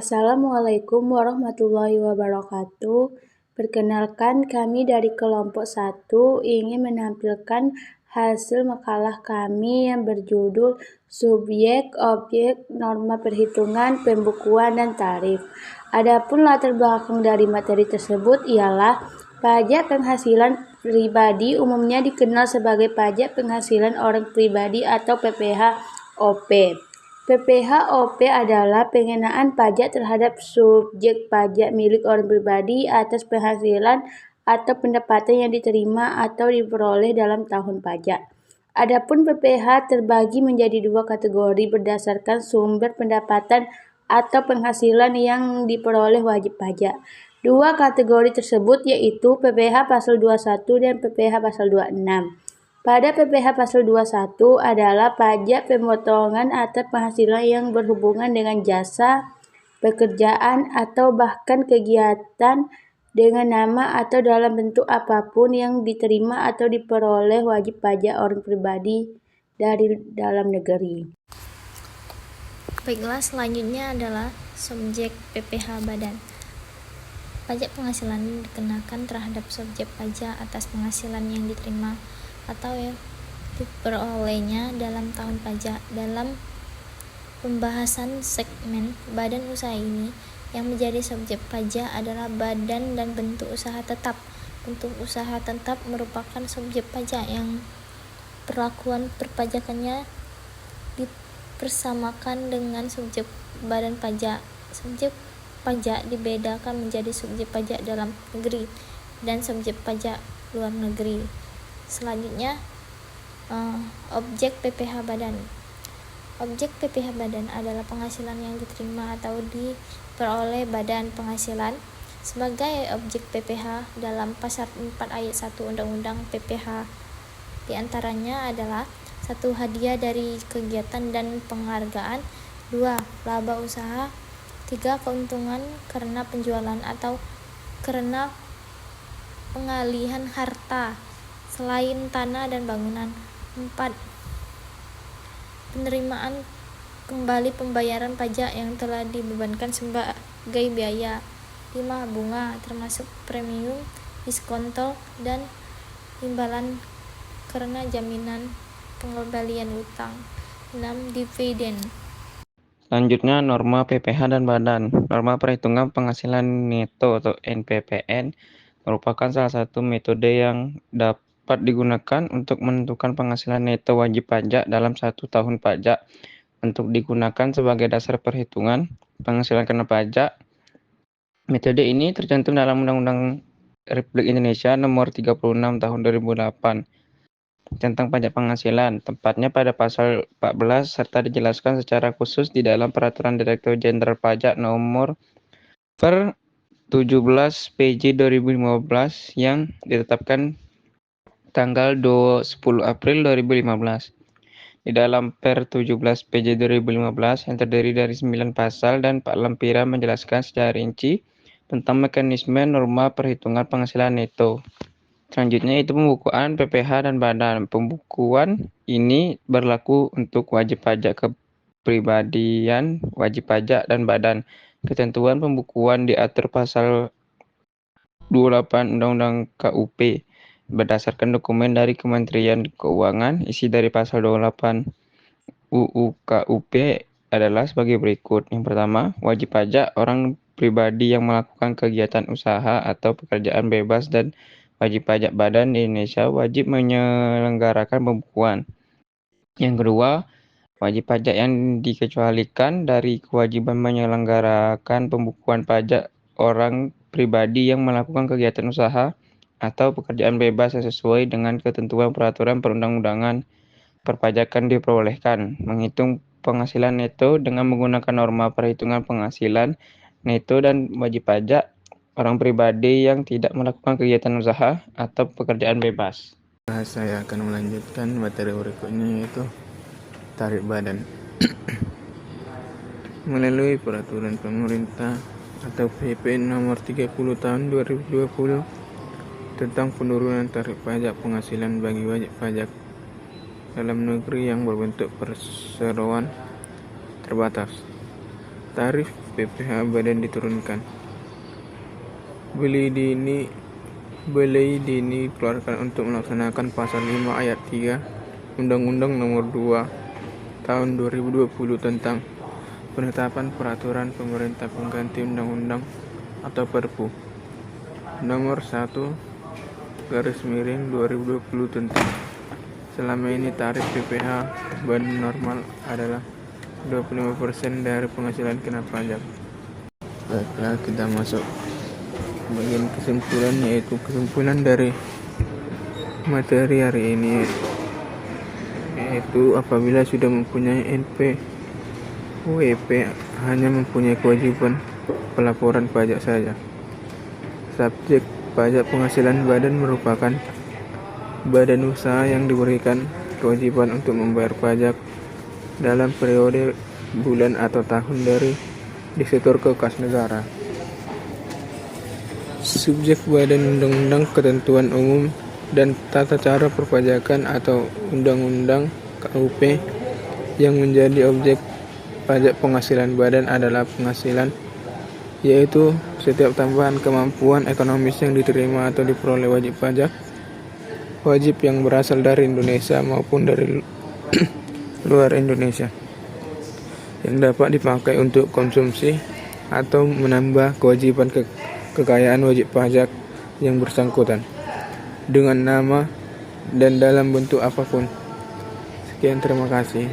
Assalamualaikum warahmatullahi wabarakatuh. Perkenalkan, kami dari kelompok 1 ingin menampilkan hasil makalah kami yang berjudul Subjek, Objek, Norma Perhitungan, Pembukuan, dan Tarif. Adapun latar belakang dari materi tersebut ialah pajak penghasilan pribadi umumnya dikenal sebagai pajak penghasilan orang pribadi atau PPh-OP. PPh-OP adalah pengenaan pajak terhadap subjek pajak milik orang pribadi atas penghasilan atau pendapatan yang diterima atau diperoleh dalam tahun pajak. Adapun PPh terbagi menjadi 2 kategori berdasarkan sumber pendapatan atau penghasilan yang diperoleh wajib pajak. 2 kategori tersebut yaitu PPh pasal 21 dan PPh pasal 26. Pada PPh pasal 21 adalah pajak pemotongan atas penghasilan yang berhubungan dengan jasa, pekerjaan, atau bahkan kegiatan dengan nama atau dalam bentuk apapun yang diterima atau diperoleh wajib pajak orang pribadi dari dalam negeri. Baiklah, selanjutnya adalah subjek PPh badan. Pajak penghasilan dikenakan terhadap subjek pajak atas penghasilan yang diterima atau yang diperolehnya dalam tahun pajak. Dalam pembahasan segmen badan usaha ini, yang menjadi subjek pajak adalah badan dan bentuk usaha tetap. Bentuk usaha tetap merupakan subjek pajak yang perlakuan perpajakannya dipersamakan dengan subjek badan pajak. Subjek pajak dibedakan menjadi subjek pajak dalam negeri dan subjek pajak luar negeri. Selanjutnya, objek PPh badan. Objek PPh badan adalah penghasilan yang diterima atau diperoleh badan penghasilan sebagai objek PPh dalam pasal 4 ayat 1 Undang-Undang PPh. Di antaranya adalah 1. Hadiah dari kegiatan dan penghargaan, 2. Laba usaha, 3. Keuntungan karena penjualan atau karena pengalihan harta selain tanah dan bangunan, 4. Penerimaan kembali pembayaran pajak yang telah dibebankan sebagai biaya, 5. Bunga termasuk premium, diskontol, dan imbalan karena jaminan pengembalian utang, 6. Dividen. Selanjutnya, norma PPh dan badan. Norma perhitungan penghasilan neto atau NPPN merupakan salah satu metode yang dapat digunakan untuk menentukan penghasilan neto wajib pajak dalam 1 tahun pajak. Untuk digunakan sebagai dasar perhitungan penghasilan kena pajak, metode ini tercantum dalam Undang-Undang Republik Indonesia Nomor 36 Tahun 2008 tentang pajak penghasilan, tepatnya pada pasal 14, serta dijelaskan secara khusus di dalam Peraturan Direktur Jenderal Pajak Nomor per 17 PJ 2015 yang ditetapkan tanggal 10 April 2015. Di dalam Per 17 PJ 2015 yang terdiri dari 9 pasal dan 4 lampiran menjelaskan secara rinci tentang mekanisme norma perhitungan penghasilan neto. Selanjutnya itu pembukuan PPh dan badan. Pembukuan ini berlaku untuk wajib pajak kepribadian, wajib pajak, dan badan. Ketentuan pembukuan diatur pasal 28 Undang-Undang KUP berdasarkan dokumen dari Kementerian Keuangan. Isi dari pasal 28 UU KUP adalah sebagai berikut. Yang pertama, wajib pajak orang pribadi yang melakukan kegiatan usaha atau pekerjaan bebas dan wajib pajak badan di Indonesia wajib menyelenggarakan pembukuan. Yang kedua, wajib pajak yang dikecualikan dari kewajiban menyelenggarakan pembukuan pajak orang pribadi yang melakukan kegiatan usaha atau pekerjaan bebas yang sesuai dengan ketentuan peraturan perundang-undangan perpajakan diperbolehkan menghitung penghasilan neto dengan menggunakan norma perhitungan penghasilan neto dan wajib pajak orang pribadi yang tidak melakukan kegiatan usaha atau pekerjaan bebas. Saya akan melanjutkan materi berikutnya yaitu tarif badan. Melalui peraturan pemerintah atau PP nomor 30 tahun 2020 tentang penurunan tarif pajak penghasilan bagi wajib pajak dalam negeri yang berbentuk perseroan terbatas. Tarif PPh badan diturunkan. Beli dini dikeluarkan untuk melaksanakan pasal 5 ayat 3 Undang-Undang Nomor 2 Tahun 2020 tentang penetapan peraturan pemerintah pengganti undang-undang atau Perpu Nomor 1/2020 tentang selama ini tarif PPh badan normal adalah 25% dari penghasilan kena pajak. Baiklah, kita masuk bagian kesimpulan, yaitu kesimpulan dari materi hari ini, yaitu apabila sudah mempunyai NPWP hanya mempunyai kewajiban pelaporan pajak saja. Subjek pajak penghasilan badan merupakan badan usaha yang diberikan kewajiban untuk membayar pajak dalam periode bulan atau tahun dari disetor ke kas negara. Subjek badan undang-undang ketentuan umum dan tata cara perpajakan atau undang-undang KUP yang menjadi objek pajak penghasilan badan adalah penghasilan, yaitu setiap tambahan kemampuan ekonomis yang diterima atau diperoleh wajib yang berasal dari Indonesia maupun dari luar Indonesia, yang dapat dipakai untuk konsumsi atau menambah kewajiban kekayaan wajib pajak yang bersangkutan dengan nama dan dalam bentuk apapun. Sekian, terima kasih.